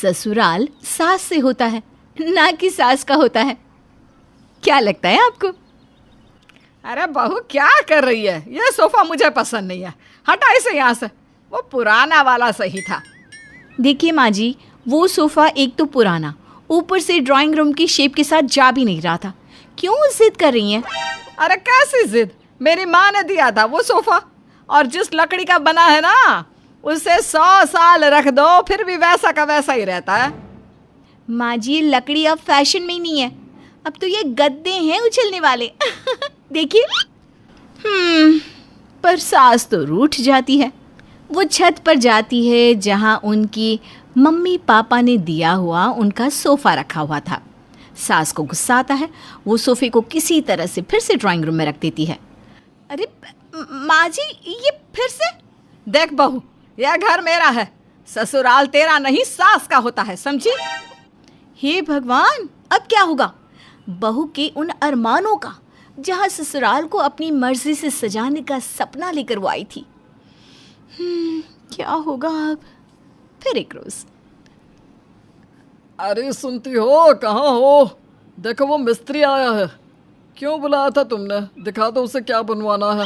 ससुराल सास से होता है, ना कि सास का होता है। क्या लगता है आपको? अरे बहू क्या कर रही है? ये सोफा मुझे पसंद नहीं है, हटा इसे यहाँ से। वो पुराना वाला सही था। देखिए माँ जी, वो सोफ़ा एक तो पुराना, ऊपर से ड्राइंग रूम की शेप के साथ जा भी नहीं रहा था। क्यों जिद कर रही हैं? अरे कैसी जिद? मेरी माँ ने दिया था वो सोफा, और जिस लकड़ी का बना है ना, उसे 100 साल रख दो फिर भी वैसा का वैसा ही रहता है। माँ जी, ये लकड़ी अब फैशन में ही नहीं है, अब तो ये गद्दे हैं उछलने वाले। देखिए। पर सास तो रूठ जाती है। वो छत पर जाती है जहाँ उनकी मम्मी पापा ने दिया हुआ उनका सोफ़ा रखा हुआ था। सास को गुस्सा आता है, वो सोफ़े को किसी तरह से फिर से ड्राइंग रूम में रख देती है। अरे माँ जी, ये फिर से? देख बहू, यह घर मेरा है, ससुराल तेरा नहीं सास का होता है, समझी? हे भगवान, अब क्या होगा? बहू के उन अरमानों का, जहाँ ससुराल को अपनी मर्जी से सजाने का सपना लेकर वो आई थी। क्या होगा अब? फिर एक रोज। अरे सुनती हो, कहाँ हो? देखो वो मिस्त्री आया है। क्यों बुलाया था तुमने? दिखा दो उसे क्या बनवाना है।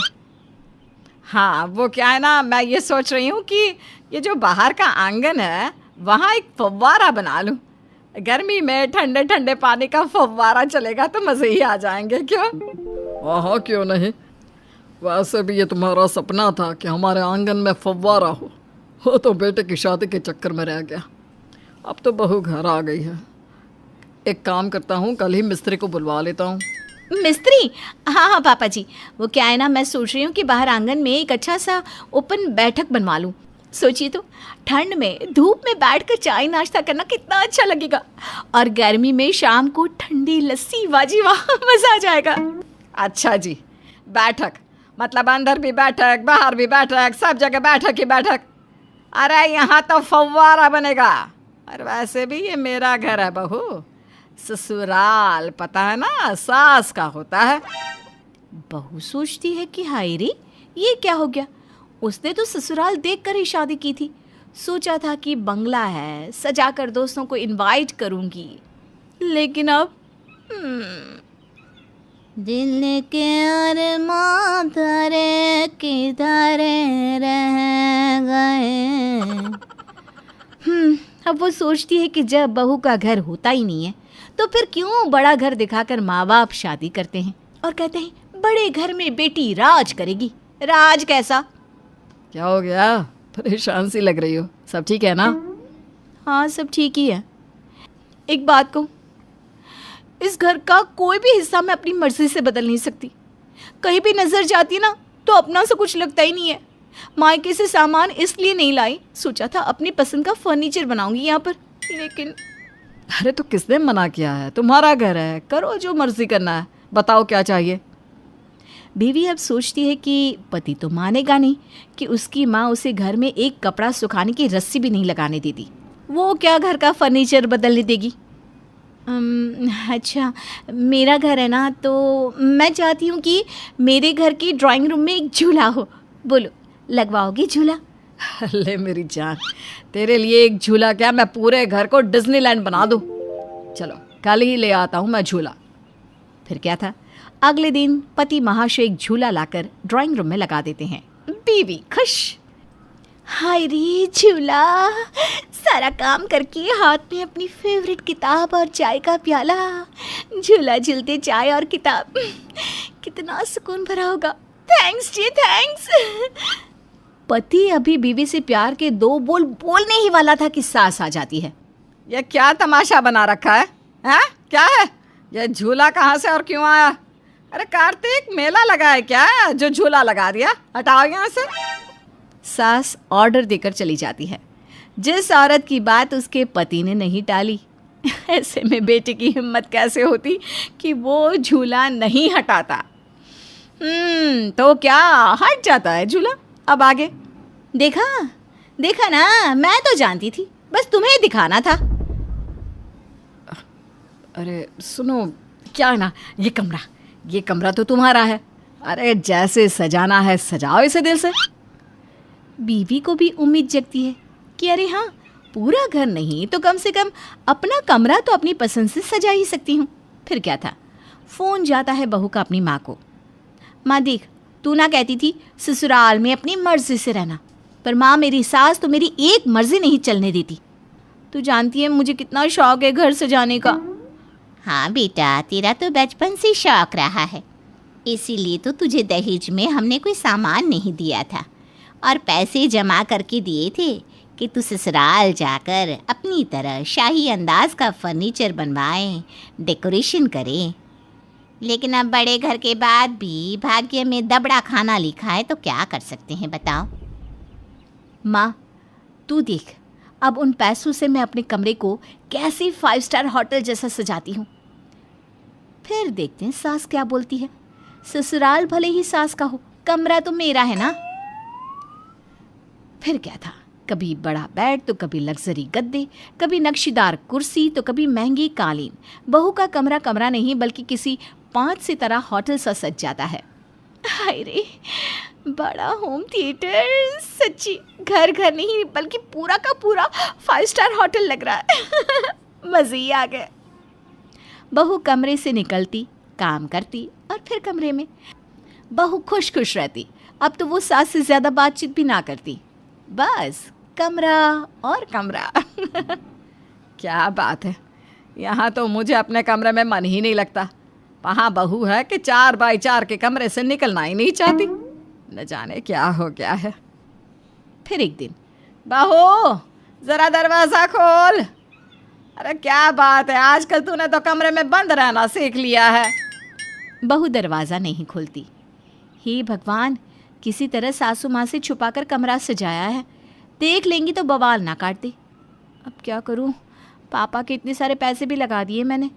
हाँ, वो क्या है ना, मैं ये सोच रही हूँ कि ये जो बाहर का आंगन है वहाँ एक फव्वारा बना लूँ। गर्मी में ठंडे ठंडे पानी का फव्वारा चलेगा तो मज़े ही आ जाएंगे। क्यों? हाँ, क्यों नहीं। वैसे भी ये तुम्हारा सपना था कि हमारे आंगन में फव्वारा हो। वो तो बेटे की शादी के चक्कर में रह गया। अब तो बहू घर आ गई है। एक काम करता हूँ, कल ही मिस्त्री को बुलवा लेता हूँ। मिस्त्री? हाँ हाँ पापा जी, वो क्या है ना, मैं सोच रही हूँ कि बाहर आंगन में एक अच्छा सा ओपन बैठक बनवा लूँ। सोचिए तो, ठंड में धूप में बैठकर चाय नाश्ता करना कितना अच्छा लगेगा, और गर्मी में शाम को ठंडी लस्सी, वाजी वाह, मज़ा आ जाएगा। अच्छा जी, बैठक मतलब अंदर भी बैठक, बाहर भी बैठक, सब जगह बैठक ही बैठक। अरे यहाँ तो फव्वारा बनेगा। और वैसे भी ये मेरा घर है बहू, ससुराल पता है ना सास का होता है। बहू सोचती है कि हाय रे, ये क्या हो गया? उसने तो ससुराल देखकर ही शादी की थी। सोचा था कि बंगला है, सजाकर दोस्तों को इनवाइट करूंगी, लेकिन अब दिल के अरमां धरे किधर रह गए। अब वो सोचती है कि जब बहू का घर होता ही नहीं है तो फिर क्यों बड़ा घर दिखाकर माँ बाप शादी करते हैं और कहते हैं बड़े घर में बेटी राज करेगी। राज कैसा? क्या हो गया? परेशान सी लग रही हो। सब ठीक है ना? हाँ, सब ठीक ही है। एक बात कहूँ, इस घर का कोई भी हिस्सा मैं अपनी मर्जी से बदल नहीं सकती। कहीं भी नजर जाती है ना तो अपना सा कुछ लगता ही नहीं है। मायके से सामान इसलिए नहीं लाई, सोचा था अपनी पसंद का फर्नीचर बनाऊंगी यहाँ पर, लेकिन अरे तो किसने मना किया है? तुम्हारा घर है, करो जो मर्जी करना है। बताओ क्या चाहिए? बीवी अब सोचती है कि पति तो मानेगा नहीं कि उसकी माँ उसे घर में एक कपड़ा सुखाने की रस्सी भी नहीं लगाने देती। वो क्या घर का फर्नीचर बदलने देगी? अच्छा, मेरा घर है ना, तो मैं चाहती हूँ कि मेरे घर की ड्राइंग रूम में एक झूला हो। बोलो, लगवाओगी झूला? ले मेरी जान, तेरे लिए एक झूला क्या, मैं पूरे घर को डिज्नीलैंड बना दूँ। चलो कल ही ले आता हूँ मैं झूला। फिर क्या था, अगले दिन पति महाशय एक झूला लाकर ड्राइंग रूम में लगा देते हैं। बीवी खुश। हाय रे झूला, सारा काम करके हाथ में अपनी फेवरेट किताब और चाय का प्याला, झूला झूलते चाय और किताब, कितना सुकून भरा होगा। थैंक्स जी, थैंक्स। पति अभी बीवी से प्यार के 2 बोल बोलने ही वाला था कि सास आ जाती है। ये क्या तमाशा बना रखा है? हैं? क्या है ये? झूला कहाँ से और क्यों आया? अरे कार्तिक, मेला लगा है क्या जो झूला लगा दिया? हटाओ यहाँ से। सास ऑर्डर देकर चली जाती है। जिस औरत की बात उसके पति ने नहीं टाली, ऐसे में बेटे की हिम्मत कैसे होती कि वो झूला नहीं हटाता। तो क्या हट जाता है झूला? अब आगे देखा देखा ना, मैं तो जानती थी, बस तुम्हें दिखाना था। अरे सुनो, क्या है ना, ये कमरा तो तुम्हारा है। अरे जैसे सजाना है सजाओ इसे दिल से। बीवी को भी उम्मीद जगती है कि अरे हाँ, पूरा घर नहीं तो कम से कम अपना कमरा तो अपनी पसंद से सजा ही सकती हूँ। फिर क्या था। फ़ोन जाता है बहू का अपनी माँ को। माँ देख, तू ना कहती थी ससुराल में अपनी मर्जी से रहना, पर माँ मेरी सास तो मेरी एक मर्जी नहीं चलने देती। तू जानती है मुझे कितना शौक है घर सजाने का। हाँ बेटा, तेरा तो बचपन से शौक रहा है, इसीलिए तो तुझे दहेज में हमने कोई सामान नहीं दिया था और पैसे जमा करके दिए थे कि तू ससुराल जाकर अपनी तरह शाही अंदाज का फर्नीचर बनवाएं, डेकोरेशन करें। लेकिन अब बड़े घर के बाद भी भाग्य में दबड़ा खाना लिखा है, तो क्या कर सकते हैं बताओ। माँ तू देख, अब उन पैसों से मैं अपने कमरे को कैसे 5 स्टार होटल जैसा सजाती हूँ। फिर देखते हैं सास क्या बोलती है। ससुराल भले ही सास का हो, कमरा तो मेरा है ना। फिर क्या था, कभी बड़ा बेड तो कभी लग्जरी गद्दे, कभी नक्शीदार कुर्सी तो कभी महंगी कालीन। बहू का कमरा कमरा नहीं बल्कि किसी 5 सितारा होटल सा सज जाता है। हाय रे, बड़ा होम थिएटर, सच्ची घर घर नहीं बल्कि पूरा का पूरा 5 स्टार होटल लग रहा है। मज़े ही आ गए। बहू कमरे से निकलती, काम करती और फिर कमरे में। बहू खुश खुश रहती। अब तो वो सास से ज़्यादा बातचीत भी ना करती, बस कमरा और कमरा। क्या बात है, यहाँ तो मुझे अपने कमरे में मन ही नहीं लगता। वहाँ बहू है कि 4 बाई 4 के कमरे से निकलना ही नहीं चाहती। न जाने क्या हो गया है। फिर एक दिन, बहू ज़रा दरवाज़ा खोल। अरे क्या बात है, आजकल तूने तो कमरे में बंद रहना सीख लिया है। बहू दरवाज़ा नहीं खोलती। हे भगवान, किसी तरह सासू माँ से छुपाकर कमरा सजाया है, देख लेंगी तो बवाल ना काट दे। अब क्या करूँ, पापा के इतने सारे पैसे भी लगा दिए मैंने।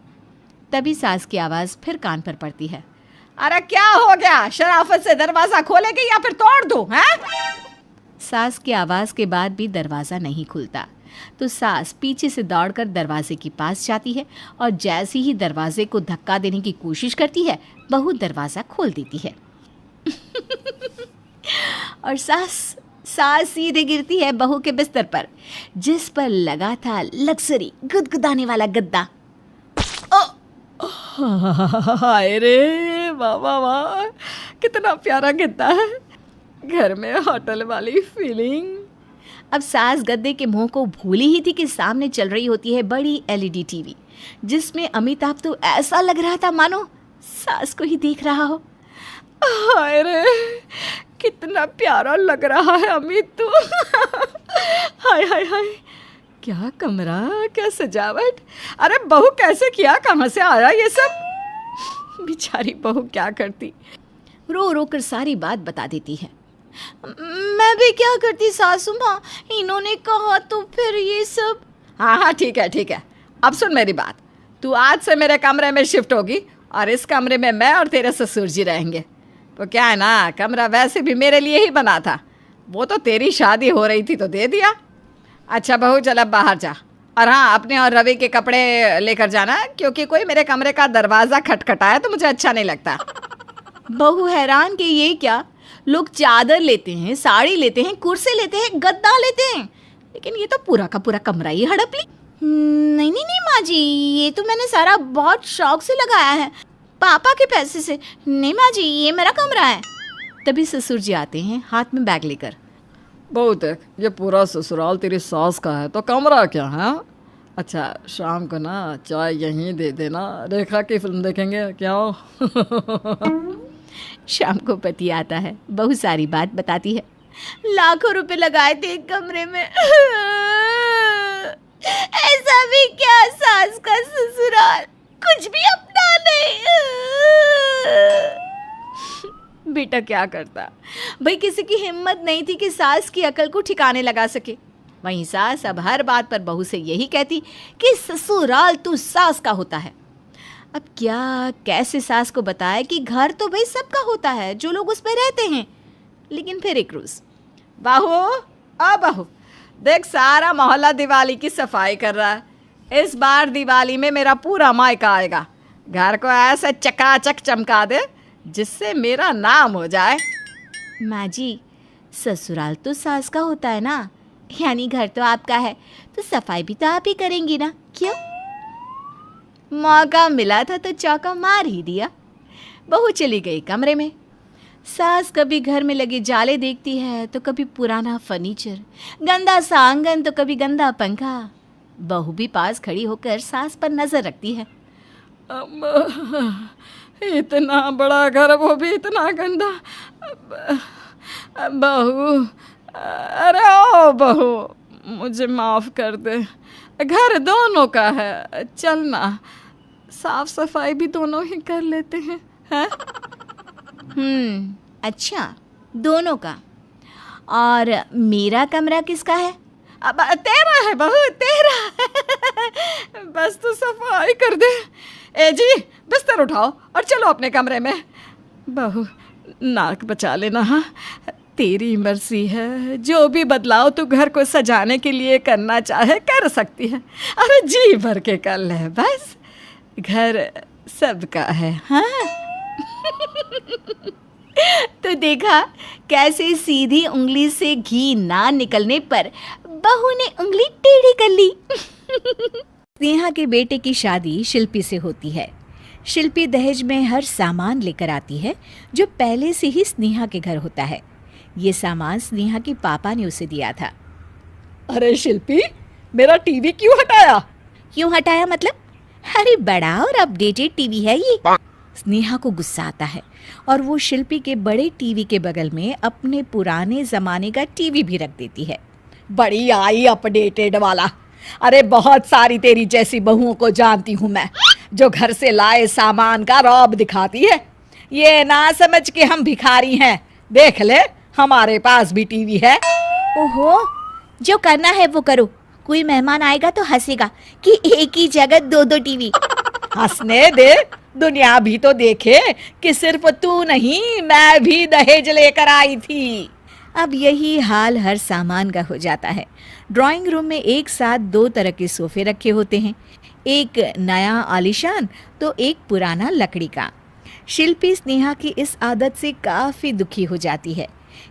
तभी सास की आवाज़ फिर कान पर पड़ती है। अरे क्या हो गया, शराफत से दरवाज़ा खोलेगी या फिर तोड़ दूँ हैं? सास की आवाज़ के बाद भी दरवाज़ा नहीं खुलता तो सास पीछे से दौड़कर दरवाजे के पास जाती है और जैसे ही दरवाजे को धक्का देने की कोशिश करती है, बहू दरवाज़ा खोल देती है। और सास सीधे गिरती है बहू के बिस्तर पर, जिस पर लगा था लग्जरी गुदगुदाने वाला गद्दा। हाय रे, वाह वाह वाह, कितना प्यारा गद्दा है, घर में होटल वाली फीलिंग। अब सास गद्दे के मुंह को भूली ही थी कि सामने चल रही होती है बड़ी LED टीवी, जिसमें अमिताभ तो ऐसा लग रहा था मानो सास को ही देख रहा हो। हाय रे, कितना प्यारा लग रहा है अमित तो। हाय हाय हाय, क्या कमरा, क्या सजावट। अरे बहू कैसे किया, कहाँ से आया ये सब। बेचारी बहू क्या करती, रो रो कर सारी बात बता देती है। मैं भी क्या करती सासू माँ, इन्होंने कहा तो फिर ये सब। हाँ हाँ ठीक है ठीक है, अब सुन मेरी बात। तू आज से मेरे कमरे में शिफ्ट होगी और इस कमरे में मैं और तेरे ससुर जी रहेंगे। तो क्या है ना, कमरा वैसे भी मेरे लिए ही बना था, वो तो तेरी शादी हो रही थी तो दे दिया। अच्छा बहू चल अब बाहर जा, और हाँ अपने और रवि के कपड़े लेकर जाना, क्योंकि कोई मेरे कमरे का दरवाज़ा खटखटाया तो मुझे अच्छा नहीं लगता। बहू हैरान कि ये क्या, लोग चादर लेते हैं, साड़ी लेते हैं, कुर्सी लेते हैं, गद्दा लेते हैं, लेकिन ये तो पूरा का पूरा कमरा ही हड़प ली। नहीं नहीं नहीं माँ जी, ये तो मैंने सारा बहुत शौक से लगाया है, पापा के पैसे से। नहीं माँ जी, ये मेरा कमरा है। तभी ससुर जी आते हैं हाथ में बैग लेकर। बहू देख, ये पूरा ससुराल तेरी सास का है तो कमरा क्या है। अच्छा शाम को ना चाय यहीं दे देना, रेखा की फिल्म देखेंगे क्या। शाम को पति आता है, बहुत सारी बात बताती है। लाखों रुपए लगाए थे एक कमरे में, ऐसा भी क्या सास का ससुराल, कुछ भी अपना नहीं। बेटा क्या करता भाई, किसी की हिम्मत नहीं थी कि सास की अकल को ठिकाने लगा सके। वहीं सास अब हर बात पर बहू से यही कहती कि ससुराल तो सास का होता है। अब क्या कैसे सास को बताए कि घर तो भाई सबका होता है जो लोग उस पर रहते हैं। लेकिन फिर एक रोज, बहू देख, सारा मोहल्ला दिवाली की सफाई कर रहा है, इस बार दिवाली में मेरा पूरा मायका आएगा, घर को ऐसे चकाचक चमका दे जिससे मेरा नाम हो जाए। माँ जी, ससुराल तो सास का होता है ना, यानी घर तो आपका है तो सफाई भी तो आप ही करेंगी ना, क्यों? मौका मिला था तो चौका मार ही दिया। बहू चली गई कमरे में। सास कभी घर में लगे जाले देखती है तो कभी पुराना फर्नीचर, गंदा सा आंगन तो कभी गंदा पंखा। बहू भी पास खड़ी होकर सास पर नजर रखती है। इतना बड़ा घर, वो भी इतना गंदा। बहू, अरे ओ बहू, मुझे माफ़ कर दे। घर दोनों का है, चलना, साफ सफाई भी दोनों ही कर लेते हैं, हैं? अच्छा, दोनों का। और मेरा कमरा किसका है? अब तेरा है बहू, तेरा। बस तू सफाई कर दे। ए जी, बिस्तर उठाओ और चलो अपने कमरे में। बहू, नाक बचा लेना। हाँ, तेरी मर्जी है, जो भी बदलाव तू घर को सजाने के लिए करना चाहे कर सकती है। अरे जी भर के कर ले, बस घर सबका है। हाँ। तो देखा कैसे सीधी उंगली से घी ना निकलने पर बहू ने उंगली टेढ़ी कर ली। स्नेहा के बेटे की शादी शिल्पी से होती है। शिल्पी दहेज में हर सामान लेकर आती है जो पहले से ही स्नेहा के घर होता है। ये सामान स्नेहा के पापा ने उसे दिया था। अरे शिल्पी, मेरा टीवी क्यों हटाया? क्यों हटाया मतलब? अरे बड़ा और अपडेटेड टीवी है ये। स्नेहा को गुस्सा आता है और वो शिल्पी के बड़े टीवी के बगल में अपने पुराने जमाने का टीवी भी रख देती है। बड़ी आई अपडेटेड वाला। अरे बहुत सारी तेरी जैसी बहुओं को जानती हूँ मैं, जो घर से लाए सामान का रौब दिखाती है। ये ना समझ के हम भिखारी हैं। देख ले, हमारे पास भी टीवी है। ओहो, जो करना है वो करो। कोई मेहमान आएगा तो हंसेगा कि एक ही जगह दो दो टीवी। हंसने दे, दुनिया भी तो देखे कि सिर्फ तू नहीं, मैं भी दहेज लेकर आई थी। अब यही हाल हर सामान का हो जाता है। ड्राइंग रूम में एक साथ दो तरह के सोफे रखे होते हैं, एक नया आलीशान तो एक पुराना लकड़ी का। शिल्पी स्नेहा की इस आदत से काफ़ी दुखी हो जाती है।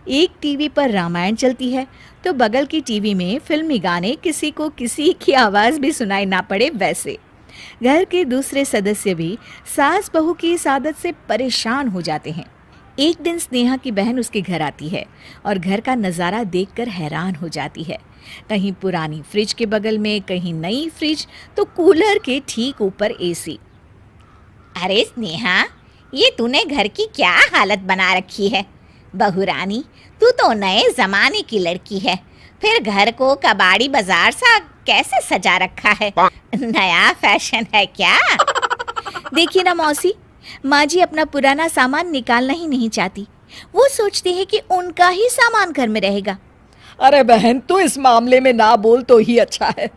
एक टीवी पर रामायण चलती है तो बगल की टीवी में फिल्मी गाने, किसी को किसी की आवाज़ भी सुनाई ना पड़े वैसे। घर के दूसरे सदस्य भी सास बहू की इस आदत से परेशान हो जाते हैं। एक दिन स्नेहा की बहन उसके घर आती है और घर का नज़ारा देखकर हैरान हो जाती है। कहीं पुरानी फ्रिज के बगल में, कहीं नई फ्रिज तो कूलर के ठीक ऊपर एसी। अरे स्नेहा, ये तूने घर की क्या हालत बना रखी है? बहू रानी, तू तो नए जमाने की लड़की है, फिर घर को कबाड़ी बाजार सा कैसे सजा रखा है? नया फैशन है क्या? देखिए ना मौसी, माँ जी अपना पुराना सामान निकालना ही नहीं चाहती। वो सोचते हैं कि उनका ही सामान घर में रहेगा। अरे बहन, तू इस मामले में ना बोल तो ही अच्छा है।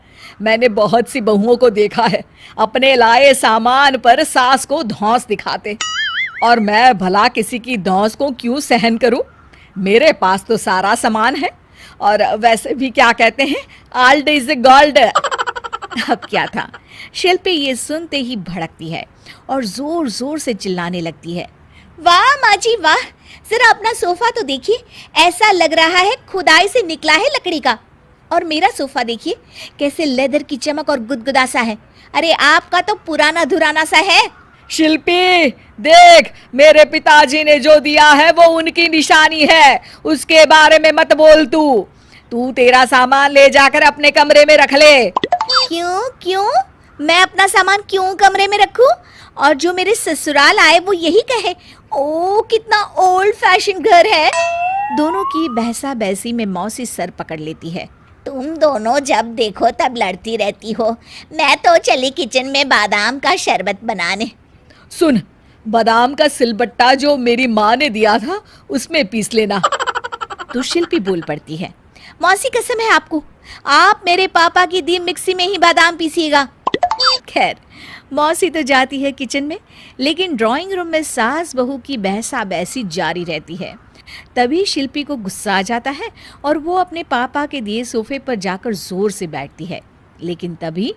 मैंने बहुत सी बहुओं को देखा है अपने लाए सामान पर सास को धौंस दिखाते, और मैं भला किसी की धौंस को क्यों सहन करूं? मेरे पास तो सारा सामान है, और वैसे भी क्या कहते हैं, ओल्ड इज गोल्ड। अब क्या था, शिल्पी ये सुनते ही भड़कती है और जोर जोर से चिल्लाने लगती है। वाह माँ जी वाह, जरा अपना सोफा तो देखिए, ऐसा लग रहा है खुदाई से निकला है लकड़ी का। और मेरा सोफा देखिए कैसे लेदर की चमक और गुदगुदा सा है। अरे आपका तो पुराना धुराना सा है। शिल्पी देख, मेरे पिताजी ने जो दिया है वो उनकी निशानी है, उसके बारे में मत बोल। तू तेरा सामान ले जाकर अपने कमरे में रख ले। क्यों? मैं अपना सामान क्यों कमरे में रखूं? और जो मेरे ससुराल आए वो यही कहे, ओ कितना ओल्ड फैशन घर है। दोनों की बहसा बहसी में मौसी सर पकड़ लेती है। तुम दोनों जब देखो तब लड़ती रहती हो। मैं तो चली किचन में बादाम का शरबत बनाने। सुन, बादाम का सिलबट्टा जो मेरी माँ ने दिया था उसमें पीस लेना। तो शिल्पी बोल पड़ती है, मौसी कसम है आपको, आप मेरे पापा की दी मिक्सी में ही बादाम पीसिएगा। खैर, मौसी तो जाती है किचन में, लेकिन ड्राइंग रूम में सास बहू की बहसा बहसी जारी रहती है। तभी शिल्पी को गुस्सा आ जाता है और वो अपने पापा के दिए सोफे पर जाकर जोर से बैठती है, लेकिन तभी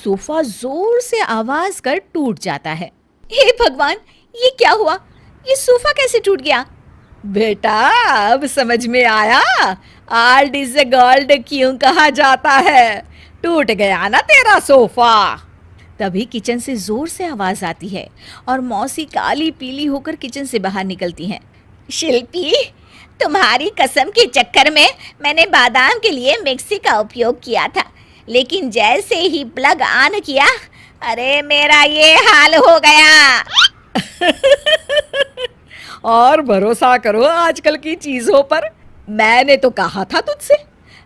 सोफा जोर से आवाज कर टूट जाता है। हे भगवान, ये क्या हुआ? ये सोफा कैसे टूट गया? बेटा, अब समझ में आया? ओल्ड इज गोल्ड क्यों कहा जाता है? टूट गया ना तेरा सोफा। तभी किचन से जोर से आवाज आती है और मौसी काली पीली होकर किचन से बाहर निकलती हैं। शिल्पी, तुम्हारी कसम के चक्कर में मैंने बादाम के लिए मिक्सी का उपयोग किया था, लेकिन जैसे ही प्लग ऑन किया, अरे मेरा ये हाल हो गया। और भरोसा करो आजकल की चीजों पर। मैंने तो कहा था तुझसे,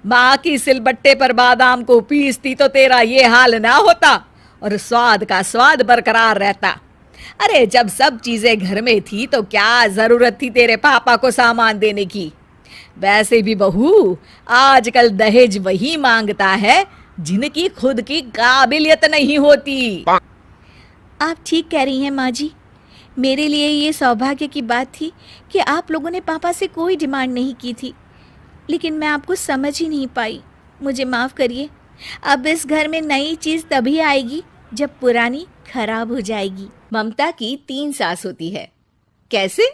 माँ की सिलबट्टे पर बादाम को पीसती तो तेरा ये हाल ना होता और स्वाद का स्वाद बरकरार रहता। अरे जब सब चीजें घर में थी तो क्या जरूरत थी तेरे पापा को सामान देने की। वैसे भी बहू, आजकल दहेज वही मांगता है जिनकी खुद की काबिलियत नहीं होती। आप ठीक कह रही हैं माँ जी। मेरे लिए ये सौभाग्य की बात थी कि आप लोगों ने पापा से कोई डिमांड नहीं की थी, लेकिन मैं आपको समझ ही नहीं पाई। मुझे माफ़ करिए। अब इस घर में नई चीज़ तभी आएगी जब पुरानी खराब हो जाएगी। ममता की 3 सास होती है। कैसे?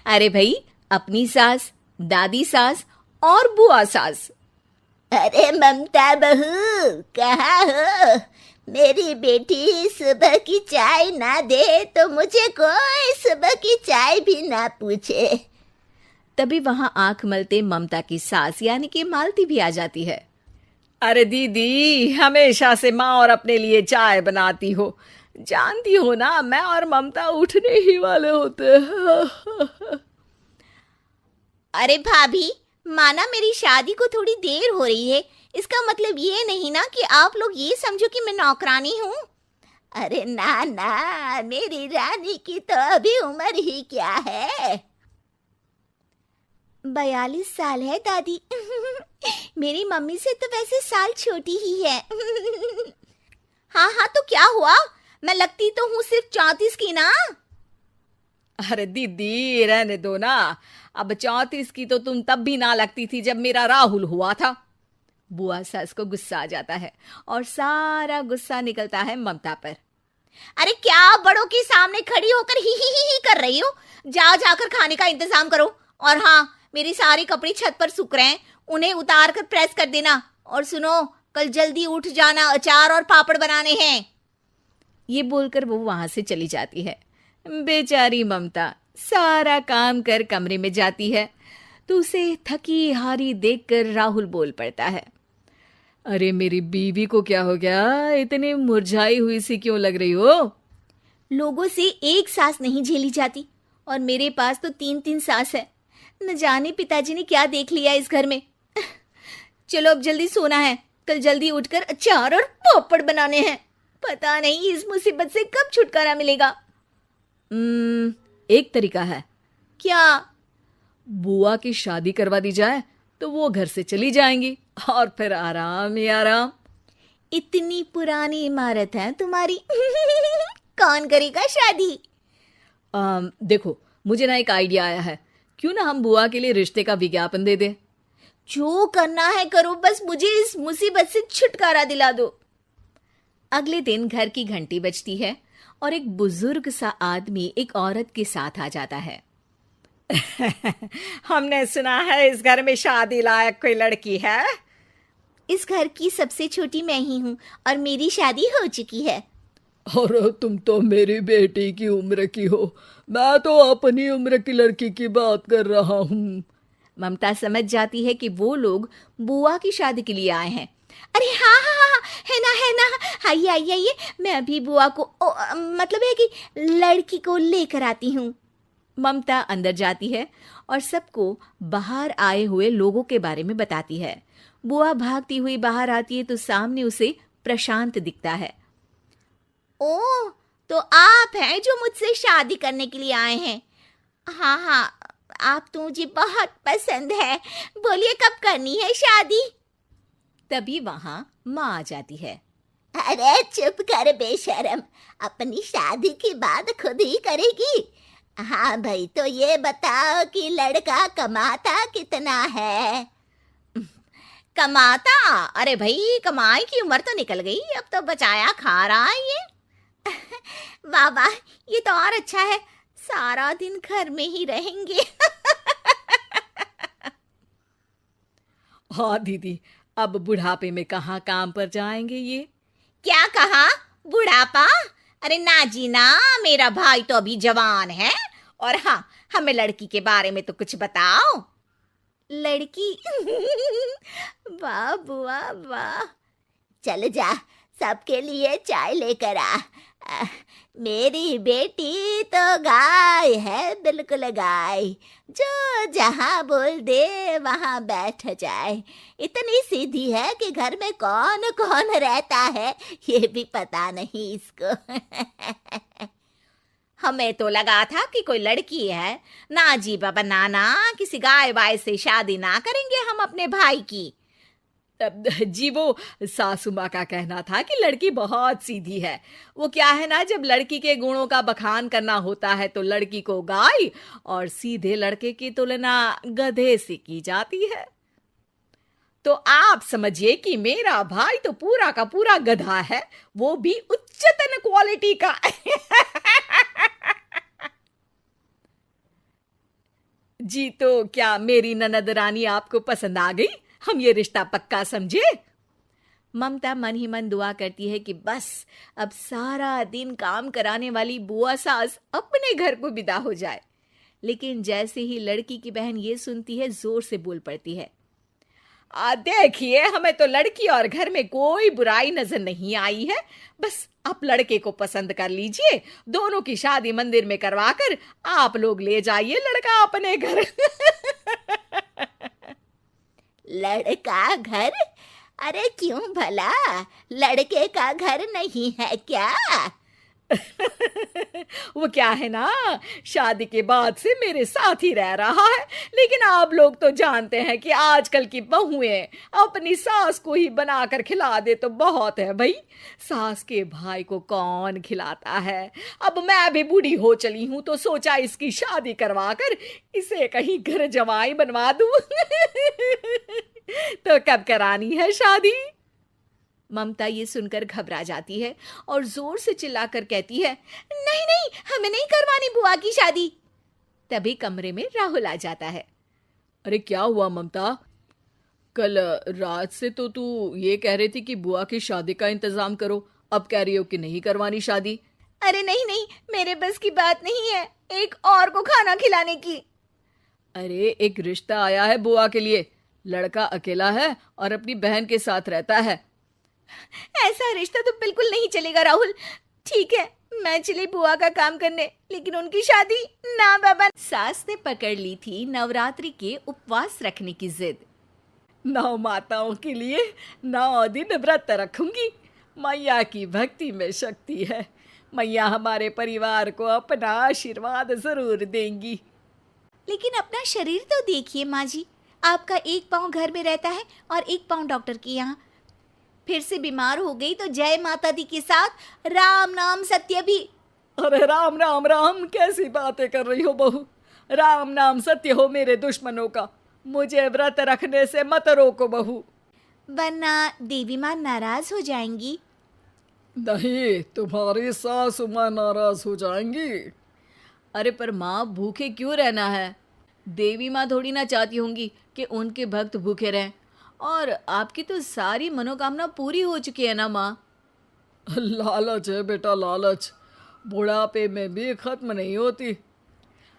अरे भाई, अपनी सास, दादी सास और बुआ सास। अरे ममता बहू, कहाँ हो? मेरी बेटी सुबह की चाय ना दे तो मुझे कोई सुबह की चाय भी ना पूछे। तभी वहां आंख मलते ममता की सास यानी कि मालती भी आ जाती है। अरे दीदी, हमेशा से माँ और अपने लिए चाय बनाती हो, जानती हो ना मैं और ममता उठने ही वाले होते हैं। अरे भाभी, माना मेरी शादी को थोड़ी देर हो रही है, इसका मतलब ये नहीं ना कि आप लोग ये समझो कि मैं नौकरानी हूँ। अरे ना ना, मेरी रानी की तो अभी उम्र ही क्या है, 42 साल है दादी। मेरी मम्मी से तो वैसे साल छोटी ही है। हाँ हाँ, तो क्या हुआ? मैं लगती तो हूँ सिर्फ 34 की ना। अरे दीदी, रहने दो ना। अब 34 की तो तुम तब भी ना लगती थी जब मेरा राहुल हुआ था। बुआ सास को गुस्सा आ जाता है और सारा गुस्सा निकलता है ममता पर। अरे क्या बड़ों के सामने खड़ी होकर ही कर रही हो? जाओ जाकर खाने का इंतजाम करो। और हाँ, मेरे सारे कपड़े छत पर सूख रहे हैं, उन्हें उतार कर प्रेस कर देना। और सुनो, कल जल्दी उठ जाना, अचार और पापड़ बनाने हैं। ये बोलकर वो वहां से चली जाती है। बेचारी ममता सारा काम कर कमरे में जाती है तो उसे थकी हारी देखकर राहुल बोल पड़ता है। अरे मेरी बीवी को क्या हो गया? इतनी मुरझाई हुई सी क्यों लग रही हो? लोगों से एक सास नहीं झेली जाती और मेरे पास तो 3-3 सास है। न जाने पिताजी ने क्या देख लिया इस घर में। चलो अब जल्दी सोना है, कल जल्दी उठकर अचार और पापड़ बनाने हैं। पता नहीं इस मुसीबत से कब छुटकारा मिलेगा। एक तरीका है। क्या? बुआ की शादी करवा दी जाए तो वो घर से चली जाएंगी और फिर आराम ही आराम। इतनी पुरानी इमारत है तुम्हारी। कौन करेगा शादी? देखो, मुझे ना एक आइडिया आया है। क्यों ना हम बुआ के लिए रिश्ते का विज्ञापन दे दें? जो करना है करो, बस मुझे इस मुसीबत से छुटकारा दिला दो। अगले दिन घर की घंटी बजती है और एक बुजुर्ग सा आदमी एक औरत के साथ आ जाता है। हमने सुना है इस घर में शादी लायक कोई लड़की है। इस घर की सबसे छोटी मैं ही हूँ और मेरी शादी हो चुकी है। और तुम तो मेरी बेटी की उम्र की हो, मैं तो अपनी उम्र की लड़की की बात कर रहा हूँ। ममता समझ जाती है कि वो लोग बुआ की शादी के लिए आए हैं। अरे हाँ हाँ हाँ, है ना, आइए आइए आइए, मैं अभी बुआ को मतलब है कि लड़की को लेकर आती हूँ। ममता अंदर जाती है और सबको बाहर आए हुए लोगों के बारे में बताती है। बुआ भागती हुई बाहर आती है तो सामने उसे प्रशांत दिखता है। ओह, तो आप हैं जो मुझसे शादी करने के लिए आए हैं। हाँ हाँ, आप तो मुझे बहुत पसंद है। बोलिए कब करनी है शादी? तभी वहां माँ आ जाती है। अरे चुप कर बेशरम, अपनी शादी की बात खुद ही करेगी। हाँ भाई, तो ये बताओ कि लड़का कमाता कितना है? कमाता? अरे भाई, कमाई की उम्र तो निकल गई, अब तो बचाया खा रहा है ये। वाह वाह, ये तो और अच्छा है, सारा दिन घर में ही रहेंगे। हाँ दीदी, अब बुढ़ापे में कहाँ काम पर जाएंगे ये। क्या कहा? बुढ़ापा? अरे ना जी ना, मेरा भाई तो अभी जवान है। और हाँ, हमें लड़की के बारे में तो कुछ बताओ। लड़की? वाह बुआ वाह। चल जा, सबके लिए चाय लेकर आ। मेरी बेटी तो गाय है, बिल्कुल गाय, जो जहाँ बोल दे वहाँ बैठ जाए। इतनी सीधी है कि घर में कौन कौन रहता है ये भी पता नहीं इसको। हमें तो लगा था कि कोई लड़की है। ना जी बाबा, नाना, किसी गाय वाय से शादी ना करेंगे हम अपने भाई की। जी वो सासू माँ का कहना था कि लड़की बहुत सीधी है। वो क्या है ना, जब लड़की के गुणों का बखान करना होता है तो लड़की को गाय और सीधे लड़के की तुलना गधे से की जाती है। तो आप समझिए कि मेरा भाई तो पूरा का पूरा गधा है, वो भी उच्चतम क्वालिटी का। जी तो क्या मेरी ननद रानी आपको पसंद आ गई? हम ये रिश्ता पक्का समझे? ममता मन ही मन दुआ करती है कि बस अब सारा दिन काम कराने वाली बुआ सास अपने घर को विदा हो जाए। लेकिन जैसे ही लड़की की बहन ये सुनती है, जोर से बोल पड़ती है, देखिए, हमें तो लड़की और घर में कोई बुराई नजर नहीं आई है। बस आप लड़के को पसंद कर लीजिए, दोनों की शादी मंदिर में करवाकर आप लोग ले जाइए लड़का अपने घर। लड़का घर? अरे क्यों भला, लड़के का घर नहीं है क्या? वो क्या है ना, शादी के बाद से मेरे साथ ही रह रहा है। लेकिन आप लोग तो जानते हैं कि आजकल की बहुएं अपनी सास को ही बनाकर खिला दे तो बहुत है भाई। सास के भाई को कौन खिलाता है। अब मैं भी बूढ़ी हो चली हूं तो सोचा इसकी शादी करवाकर इसे कहीं घर जमाई बनवा दूं। तो कब करानी है शादी? ममता ये सुनकर घबरा जाती है और जोर से चिल्लाकर कहती है, नहीं नहीं, हमें नहीं करवानी बुआ की शादी। तभी कमरे में राहुल आ जाता है। अरे क्या हुआ ममता? कल रात से तो तू ये कह रही थी कि बुआ की शादी का इंतजाम करो, अब कह रही हो कि नहीं करवानी शादी। अरे नहीं नहीं, मेरे बस की बात नहीं है एक और को खाना खिलाने की। अरे एक रिश्ता आया है बुआ के लिए, लड़का अकेला है और अपनी बहन के साथ रहता है। ऐसा रिश्ता तो बिल्कुल नहीं चलेगा राहुल। ठीक है, मैं चली बुआ का काम करने, लेकिन उनकी शादी ना बाबा। सास ने पकड़ ली थी नवरात्रि के उपवास रखने की जिद। 9 माताओं के लिए 9 दिन व्रत रखूंगी। मैया की भक्ति में शक्ति है। मैया हमारे परिवार को अपना आशीर्वाद जरूर देंगी। लेकिन अपना शरीर तो देखिए माँ जी, आपका एक पाँव घर में रहता है और एक पाँव डॉक्टर के यहाँ। फिर से बीमार हो गई तो जय माता दी के साथ राम नाम सत्य भी। अरे राम राम राम, कैसी बातें कर रही हो बहू। राम नाम सत्य हो मेरे दुश्मनों का। मुझे व्रत रखने से मत रोको बहू, वरना देवी माँ नाराज हो जाएंगी। नहीं, तुम्हारी सासु माँ नाराज हो जाएंगी। अरे पर माँ, भूखे क्यों रहना है? देवी माँ थोड़ी ना चाहती होंगी कि उनके भक्त भूखे रहें। और आपकी तो सारी मनोकामना पूरी हो चुकी है ना माँ। लालच है बेटा, लालच बुढ़ापे में भी खत्म नहीं होती।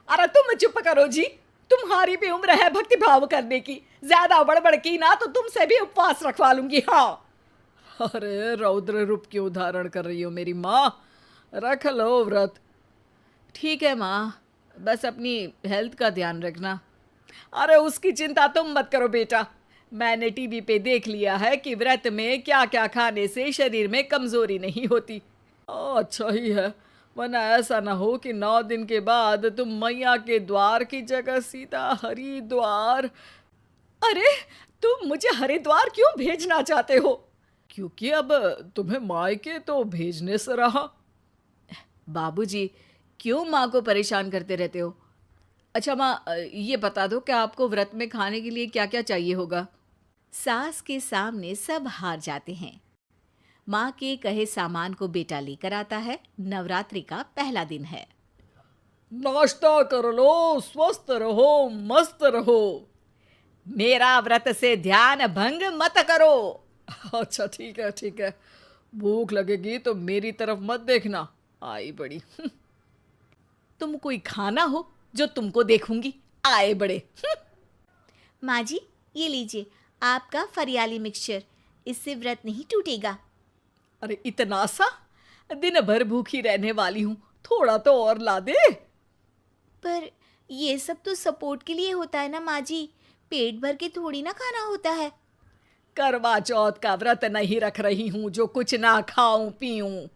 अरे तुम चुप करो जी, तुम्हारी भी उम्र है भक्ति भाव करने की। ज्यादा बड़बड़ की ना तो तुमसे भी उपवास रखवा लूंगी। हाँ, अरे रौद्र रूप क्यों धारण कर रही हो मेरी माँ, रख लो व्रत। ठीक है माँ, बस अपनी हेल्थ का ध्यान रखना। अरे उसकी चिंता तुम मत करो बेटा। मैंने टीवी पे देख लिया है कि व्रत में क्या क्या खाने से शरीर में कमजोरी नहीं होती। अच्छा ही है, वरना ऐसा ना हो कि 9 दिन के बाद तुम मैया के द्वार की जगह सीधा हरिद्वार। अरे तुम मुझे हरिद्वार क्यों भेजना चाहते हो? क्योंकि अब तुम्हें मायके तो भेजने से रहा। बाबूजी, क्यों माँ को परेशान करते रहते हो? अच्छा माँ, ये बता दो कि आपको व्रत में खाने के लिए क्या क्या चाहिए होगा। सास के सामने सब हार जाते हैं। माँ के कहे सामान को बेटा लेकर आता है। नवरात्रि का पहला दिन है। नाश्ता कर लो, स्वस्थ रहो, मस्त रहो। मेरा व्रत से ध्यान भंग मत करो। अच्छा ठीक है, भूख लगेगी तो मेरी तरफ मत देखना, आई बड़ी। तुम कोई खाना हो जो तुमको देखूंगी, आए बड़े। माँ जी, ये लीजिए आपका फरियाली मिक्सचर, इससे व्रत नहीं टूटेगा। अरे इतना सा, दिन भर भूखी रहने वाली हूँ, थोड़ा तो और ला दे। पर ये सब तो सपोर्ट के लिए होता है ना माँ जी, पेट भर के थोड़ी ना खाना होता है। करवा चौथ का व्रत नहीं रख रही हूँ जो कुछ ना खाऊं पीऊं।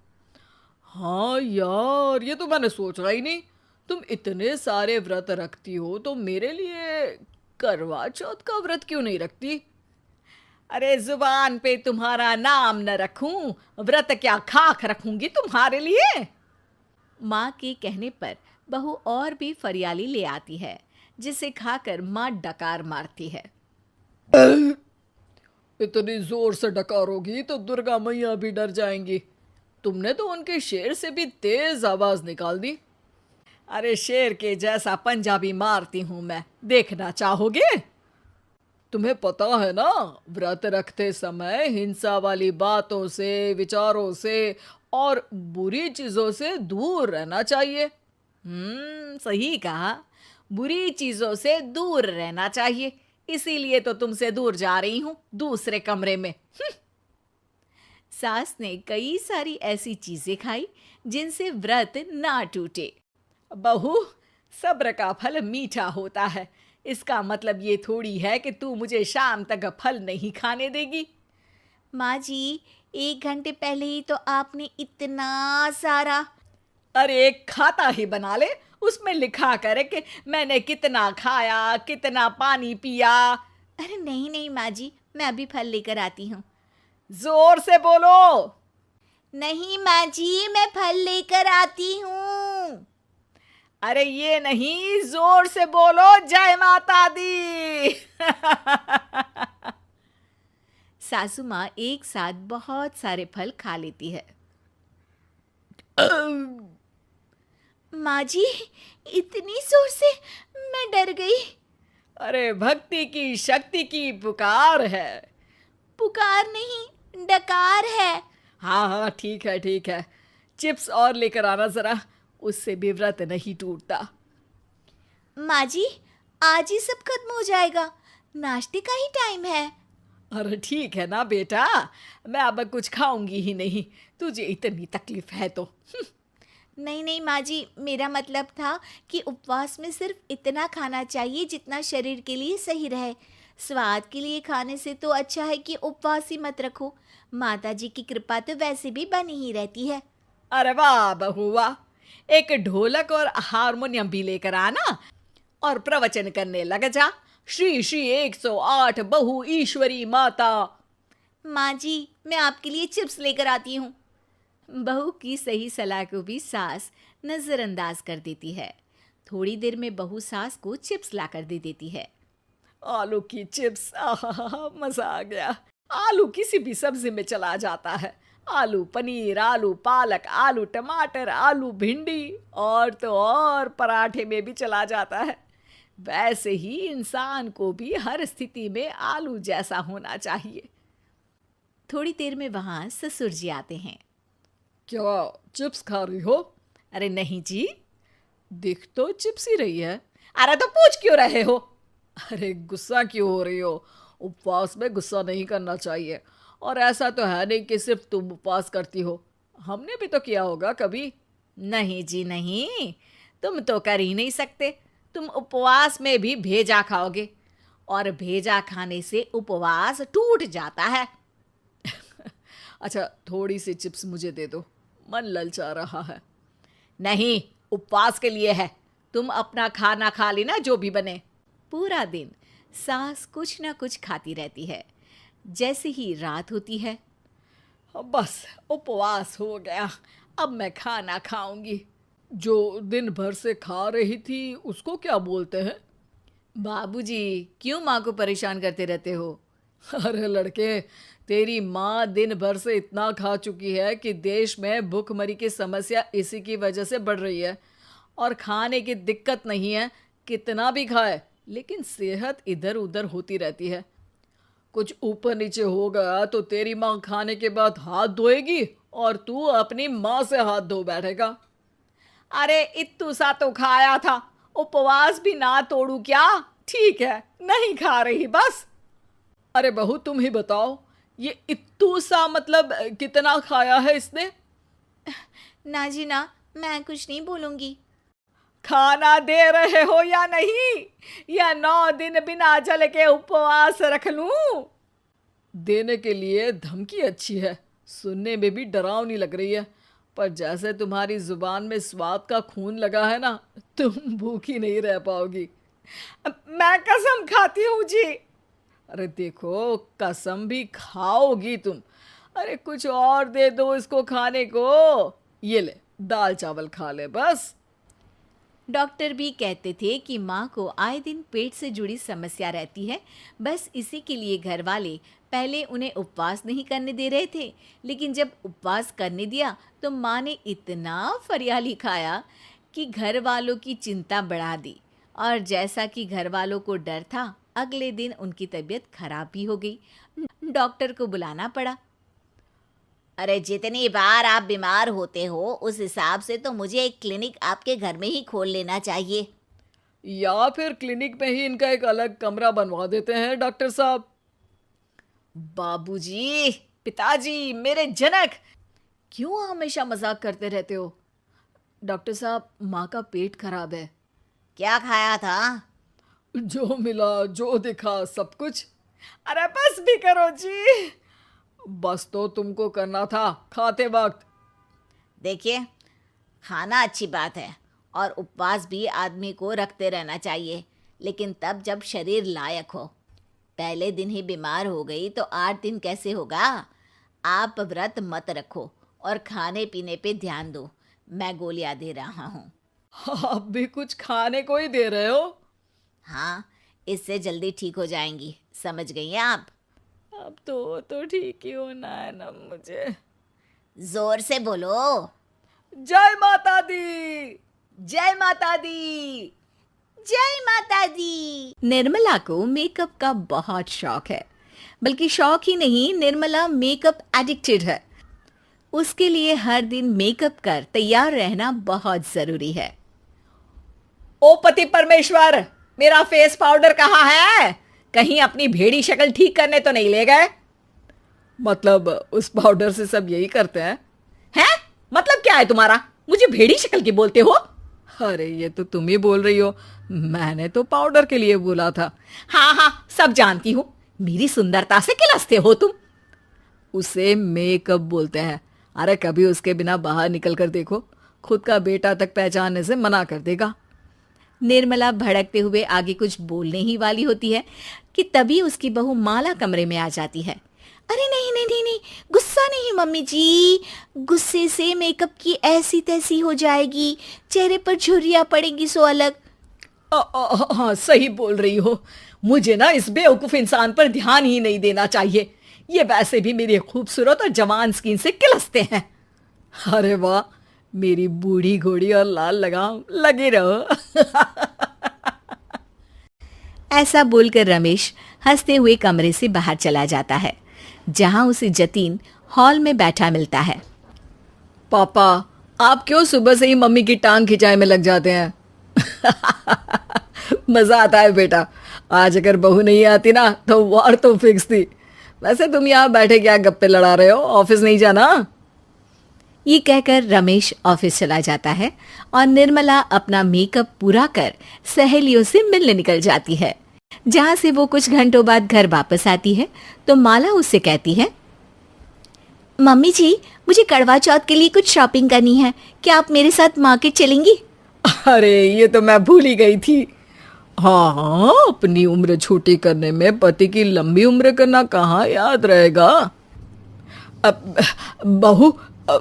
हाँ यार, ये तो मैंने सोचा ही नहीं। तुम इतने सारे व्रत रखती हो तो मेरे लिए करवा चौथ का व्रत क्यों नहीं रखती? अरे जुबान पे तुम्हारा नाम न रखूं, व्रत क्या खाक रखूंगी तुम्हारे लिए। माँ के कहने पर बहू और भी फरियाली ले आती है, जिसे खाकर माँ डकार मारती है। इतनी जोर से डकारोगी तो दुर्गा मैया भी डर जाएंगी। तुमने तो उनके शेर से भी तेज आवाज निकाल दी। अरे शेर के जैसा पंजाबी मारती हूं मैं, देखना चाहोगे? तुम्हें पता है ना, व्रत रखते समय हिंसा वाली बातों से, विचारों से और बुरी चीजों से दूर रहना चाहिए। सही कहा, बुरी चीजों से दूर रहना चाहिए, इसीलिए तो तुमसे दूर जा रही हूं, दूसरे कमरे में। सास ने कई सारी ऐसी चीजें खाई जिनसे व्रत ना टूटे। बहू, सब्र का फल मीठा होता है, इसका मतलब ये थोड़ी है कि तू मुझे शाम तक फल नहीं खाने देगी। माँ जी, 1 घंटे पहले ही तो आपने इतना सारा। अरे एक खाता ही बना ले, उसमें लिखा करे कि मैंने कितना खाया, कितना पानी पिया। अरे नहीं नहीं माँ जी, मैं अभी फल लेकर आती हूँ। जोर से बोलो। नहीं माँ जी, मैं फल लेकर आती हूँ। अरे ये नहीं, जोर से बोलो, जय माता दी। सासू माँ एक साथ बहुत सारे फल खा लेती है। माँ जी, इतनी जोर से मैं डर गई। अरे भक्ति की शक्ति की पुकार है। पुकार नहीं, डकार है। हाँ ठीक है, चिप्स और लेकर आना जरा, उससे भी व्रत नहीं टूटता। माँ जी, आज ही सब खत्म हो जाएगा, नाश्ते का ही टाइम है। अरे ठीक है ना बेटा, मैं अब कुछ खाऊंगी ही नहीं, तुझे इतनी तकलीफ है तो। नहीं नहीं माँ जी, मेरा मतलब था कि उपवास में सिर्फ इतना खाना चाहिए जितना शरीर के लिए सही रहे। स्वाद के लिए खाने से तो अच्छा है कि उपवास ही मत रखो। माता जी की कृपा तो वैसे भी बनी ही रहती है। अरे वाह बहू वाह, एक ढोलक और हारमोनियम भी लेकर आना और प्रवचन करने लग जा। श्री श्री 108 बहु ईश्वरी माता। माँ जी, मैं आपके लिए चिप्स लेकर आती हूँ। बहू की सही सलाह को भी सास नजरअंदाज कर देती है। थोड़ी देर में बहू सास को चिप्स लाकर दे देती है। आलू की चिप्स, आहा मजा आ गया। आलू किसी भी सब्जी में चला जाता है, आलू पनीर, आलू पालक, आलू टमाटर, आलू भिंडी और तो और पराठे में भी चला जाता है। वैसे ही इंसान को भी हर स्थिति में आलू जैसा होना चाहिए। थोड़ी देर में वहां ससुर जी आते हैं। क्या चिप्स खा रही हो? अरे नहीं जी। दिख तो चिप्स ही रही है। अरे तो पूछ क्यों रहे हो? अरे गुस्सा क्यों हो रही हो? उपवास में गुस्सा नहीं करना चाहिए। और ऐसा तो है नहीं कि सिर्फ तुम उपवास करती हो, हमने भी तो किया होगा कभी। नहीं जी नहीं, तुम तो कर ही नहीं सकते। तुम उपवास में भी भेजा खाओगे और भेजा खाने से उपवास टूट जाता है। अच्छा, थोड़ी सी चिप्स मुझे दे दो, मन ललचा रहा है। नहीं, उपवास के लिए है, तुम अपना खाना खा लेना जो भी बने। पूरा दिन सास कुछ ना कुछ खाती रहती है। जैसे ही रात होती है, बस उपवास हो गया, अब मैं खाना खाऊंगी। जो दिन भर से खा रही थी उसको क्या बोलते हैं? बाबूजी, क्यों माँ को परेशान करते रहते हो? अरे लड़के, तेरी माँ दिन भर से इतना खा चुकी है कि देश में भूखमरी की समस्या इसी की वजह से बढ़ रही है। और खाने की दिक्कत नहीं है, कितना भी खाए लेकिन सेहत इधर उधर होती रहती है। कुछ ऊपर नीचे हो गया तो तेरी माँ खाने के बाद हाथ धोएगी और तू अपनी माँ से हाथ धो बैठेगा। अरे इत्तू सा तो खाया था, उपवास भी ना तोड़ू क्या? ठीक है, नहीं खा रही बस। अरे बहू तुम ही बताओ, ये इत्तू सा मतलब कितना खाया है इसने? ना जी ना, मैं कुछ नहीं बोलूंगी। खाना दे रहे हो या नहीं, या 9 दिन बिना जल के उपवास रख लूं? देने के लिए धमकी अच्छी है, सुनने में भी डरावनी लग रही है, पर जैसे तुम्हारी जुबान में स्वाद का खून लगा है ना, तुम भूखी नहीं रह पाओगी। मैं कसम खाती हूँ जी। अरे देखो, कसम भी खाओगी तुम। अरे कुछ और दे दो इसको खाने को। ये ले, दाल चावल खा ले बस। डॉक्टर भी कहते थे कि माँ को आए दिन पेट से जुड़ी समस्या रहती है। बस इसी के लिए घर वाले पहले उन्हें उपवास नहीं करने दे रहे थे, लेकिन जब उपवास करने दिया तो माँ ने इतना फरियाली खाया कि घर वालों की चिंता बढ़ा दी। और जैसा कि घर वालों को डर था, अगले दिन उनकी तबीयत खराब भी हो गई। डॉक्टर को बुलाना पड़ा। अरे जितनी बार आप बीमार होते हो उस हिसाब से तो मुझे एक क्लिनिक आपके घर में ही खोल लेना चाहिए। या फिर क्लिनिक में ही इनका एक अलग कमरा बनवा देते हैं डॉक्टर साहब। बाबूजी, पिताजी, मेरे जनक, क्यों हमेशा मजाक करते रहते हो? डॉक्टर साहब, माँ का पेट खराब है। क्या खाया था? जो मिला, जो दिखा, सब कुछ। अरे बस भी करो जी। बस तो तुमको करना था खाते वक्त। देखिए, खाना अच्छी बात है और उपवास भी आदमी को रखते रहना चाहिए, लेकिन तब जब शरीर लायक हो। पहले दिन ही बीमार हो गई तो 8 दिन कैसे होगा? आप व्रत मत रखो और खाने पीने पे ध्यान दो। मैं गोलियां दे रहा हूँ। आप भी कुछ खाने को ही दे रहे हो? हाँ, इससे जल्दी ठीक हो जाएंगी, समझ गई हैं आप? अब तो ठीक ही होना है ना मुझे। जोर से बोलो। जय माता दी, जय माता दी, जय माता दी। निर्मला को मेकअप का बहुत शौक है, बल्कि शौक ही नहीं, निर्मला मेकअप एडिक्टेड है। उसके लिए हर दिन मेकअप कर तैयार रहना बहुत जरूरी है। ओ पति परमेश्वर, मेरा फेस पाउडर कहाँ है? कहीं अपनी भेड़ी शक्ल ठीक करने तो नहीं ले गए? मतलब उस पाउडर से सब यही करते हैं? हैं? मतलब क्या है तुम्हारा? मुझे भेड़ी शक्ल की बोलते हो? अरे ये तो तुम ही बोल रही हो, मैंने तो पाउडर के लिए बोला था। हाँ, सब जानती हूँ। मेरी सुंदरता से किलसते हो तुम। उसे मेकअप बोलते हैं। अरे कभी उसके बिना बाहर निकल कर देखो, खुद का बेटा तक पहचानने से मना कर देगा। निर्मला भड़कते हुए आगे कुछ बोलने ही वाली होती है कि तभी उसकी बहू माला कमरे में आ जाती है। अरे नहीं नहीं नहीं नहीं, गुस्सा नहीं मम्मी जी। गुस्से से मेकअप की ऐसी तैसी हो जाएगी, चेहरे पर झुर्रियाँ पड़ेगी सो अलग। हाँ, सही बोल रही हो। मुझे ना इस बेवकूफ इंसान पर ध्यान ही नहीं देना चाहिए। ये वैसे भी मेरी खूबसूरत और जवान स्किन से किलसते हैं। अरे वाह, मेरी बूढ़ी घोड़ी और लाल लगाम, लगे रहो। ऐसा बोलकर रमेश हंसते हुए कमरे से बाहर चला जाता है, जहां उसे जतीन हॉल में बैठा मिलता है। पापा, आप क्यों सुबह से ही मम्मी की टांग खिंचाई में लग जाते हैं? मजा आता है बेटा। आज अगर बहू नहीं आती ना तो वार तो फिक्स थी। वैसे तुम यहाँ बैठे क्या गप्पे लड़ा रहे हो? ऑफिस नहीं जाना? ये कहकर रमेश ऑफिस चला जाता है और निर्मला अपना मेकअप पूरा कर सहेलियों से मिलने निकल जाती है। जहां से वो कुछ घंटों बाद घर वापस आती है तो माला उससे कहती है, मम्मी जी, मुझे करवा चौथ के लिए कुछ शॉपिंग करनी है, क्या आप मेरे साथ मार्केट चलेंगी? अरे ये तो मैं भूल ही गई थी। हाँ, अपनी उम्र छोटी करने में पति की लंबी उम्र करना कहाँ याद रहेगा। बहू,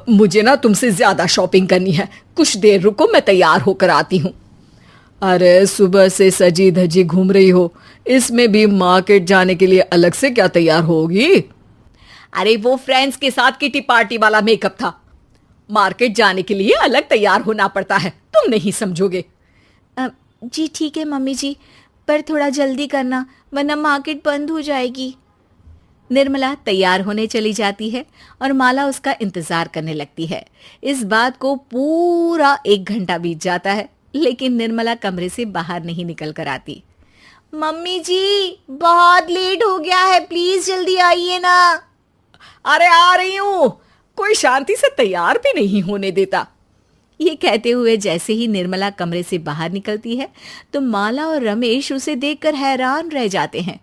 मुझे ना तुमसे ज्यादा शॉपिंग करनी है। कुछ देर रुको, मैं तैयार होकर आती हूँ। अरे सुबह से सजी धजी घूम रही हो, इसमें भी मार्केट जाने के लिए अलग से क्या तैयार होगी? अरे वो फ्रेंड्स के साथ किटी पार्टी वाला मेकअप था। मार्केट जाने के लिए अलग तैयार होना पड़ता है, तुम नहीं समझोगे। जी ठीक है मम्मी जी, पर थोड़ा जल्दी करना वरना मार्केट बंद हो जाएगी। निर्मला तैयार होने चली जाती है और माला उसका इंतजार करने लगती है। इस बात को पूरा 1 घंटा बीत जाता है, लेकिन निर्मला कमरे से बाहर नहीं निकल कर आती। मम्मी जी बहुत लेट हो गया है, प्लीज जल्दी आइए ना। अरे आ रही हूँ, कोई शांति से तैयार भी नहीं होने देता। ये कहते हुए जैसे ही निर्मला कमरे से बाहर निकलती है तो माला और रमेश उसे देखकर हैरान रह जाते हैं।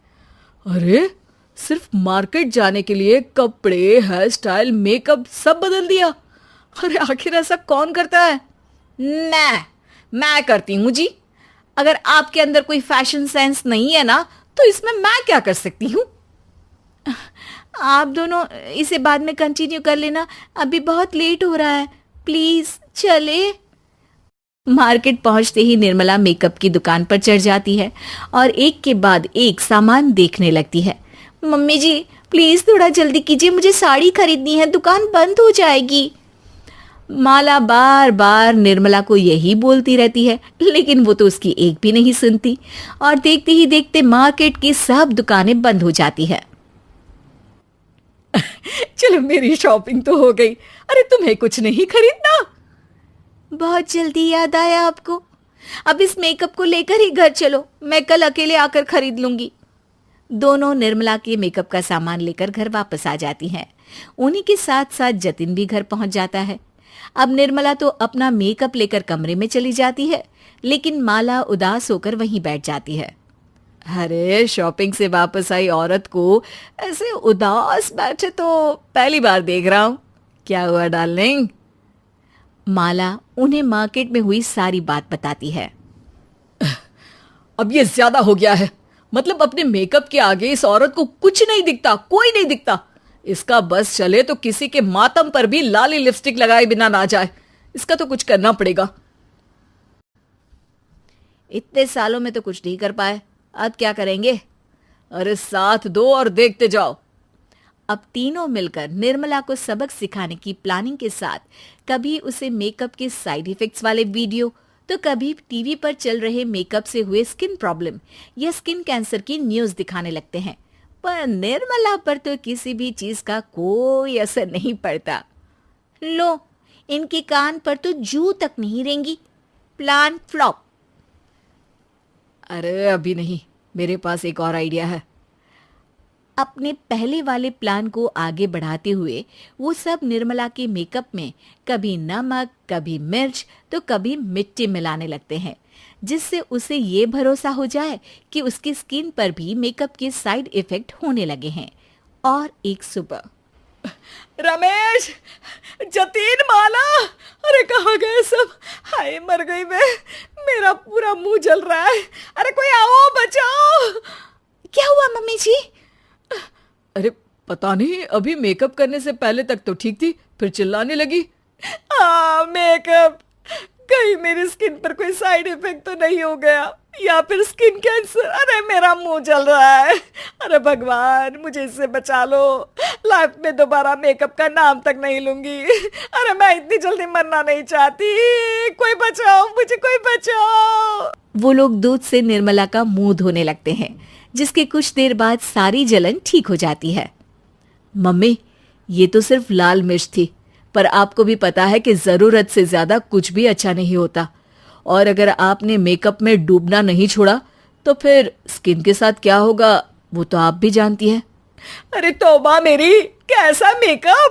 अरे सिर्फ मार्केट जाने के लिए कपड़े, हेयर स्टाइल, मेकअप सब बदल दिया। अरे आखिर ऐसा कौन करता है? मैं करती हूँ जी। अगर आपके अंदर कोई फैशन सेंस नहीं है ना तो इसमें मैं क्या कर सकती हूँ। आप दोनों इसे बाद में कंटिन्यू कर लेना, अभी बहुत लेट हो रहा है, प्लीज चले। मार्केट पहुंचते ही निर्मला मेकअप की दुकान पर चढ़ जाती है और एक के बाद एक सामान देखने लगती है। मम्मी जी प्लीज थोड़ा जल्दी कीजिए, मुझे साड़ी खरीदनी है, दुकान बंद हो जाएगी। माला बार बार निर्मला को यही बोलती रहती है, लेकिन वो तो उसकी एक भी नहीं सुनती और देखते ही देखते मार्केट की सब दुकानें बंद हो जाती है। चलो मेरी शॉपिंग तो हो गई। अरे तुम्हें कुछ नहीं खरीदना? बहुत जल्दी याद आया आपको। अब इस मेकअप को लेकर ही घर चलो, मैं कल अकेले आकर खरीद लूंगी। दोनों निर्मला के मेकअप का सामान लेकर घर वापस आ जाती हैं। उन्हीं के साथ साथ जतिन भी घर पहुंच जाता है। अब निर्मला तो अपना मेकअप लेकर कमरे में चली जाती है, लेकिन माला उदास होकर वहीं बैठ जाती है। अरे शॉपिंग से वापस आई औरत को ऐसे उदास बैठे तो पहली बार देख रहा हूं। क्या हुआ डार्लिंग? माला उन्हें मार्केट में हुई सारी बात बताती है। अब ये ज्यादा हो गया है। मतलब अपने मेकअप के आगे इस औरत को कुछ नहीं दिखता, कोई नहीं दिखता। इसका बस चले तो किसी के मातम पर भी लाली लिपस्टिक लगाए बिना ना जाए। इसका तो कुछ करना पड़ेगा। इतने सालों में तो कुछ नहीं कर पाए, अब क्या करेंगे? अरे साथ दो और देखते जाओ। अब तीनों मिलकर निर्मला को सबक सिखाने की प्लानिंग के साथ कभी उसे मेकअप के साइड इफेक्ट्स वाले वीडियो तो कभी टीवी पर चल रहे मेकअप से हुए स्किन प्रॉब्लम या स्किन कैंसर की न्यूज दिखाने लगते हैं, पर निर्मला पर तो किसी भी चीज का कोई असर नहीं पड़ता। लो, इनके कान पर तो जू तक नहीं रेंगी। Plan flop. अरे अभी नहीं, मेरे पास एक और आइडिया है। अपने पहले वाले प्लान को आगे बढ़ाते हुए वो सब निर्मला के मेकअप में कभी नमक, कभी मिर्च तो कभी मिट्टी मिलाने लगते हैं, जिससे उसे ये भरोसा हो जाए कि उसकी स्किन पर भी मेकअप के साइड इफेक्ट होने लगे हैं। और एक सुबह रमेश, जतीन, माला, अरे कहाँ गए सब? हाय मर गई मैं, मेरा पूरा मुंह जल रहा है। अरे कोई आओ, बचाओ। क्या हुआ मम्मी जी? अरे पता नहीं, अभी मेकअप करने से पहले तक तो ठीक थी, फिर चिल्लाने लगी। मेकअप, कहीं मेरी स्किन पर कोई साइड इफेक्ट तो नहीं हो गया या फिर स्किन कैंसर? अरे मेरा मुंह जल रहा है। अरे भगवान मुझे इससे बचा लो, लाइफ में दोबारा मेकअप का नाम तक नहीं लूंगी। अरे मैं इतनी जल्दी मरना नहीं चाहती, कोई बचाओ मुझे, कोई बचाओ। वो लोग दूध से निर्मला का मुंह धोने लगते हैं, जिसके कुछ देर बाद सारी जलन ठीक हो जाती है। मम्मी, ये तो सिर्फ लाल मिर्च थी, पर आपको भी पता है कि जरूरत से ज्यादा कुछ भी अच्छा नहीं होता, और अगर आपने मेकअप में डूबना नहीं छोड़ा तो फिर स्किन के साथ क्या होगा वो तो आप भी जानती हैं। अरे तौबा मेरी, कैसा मेकअप!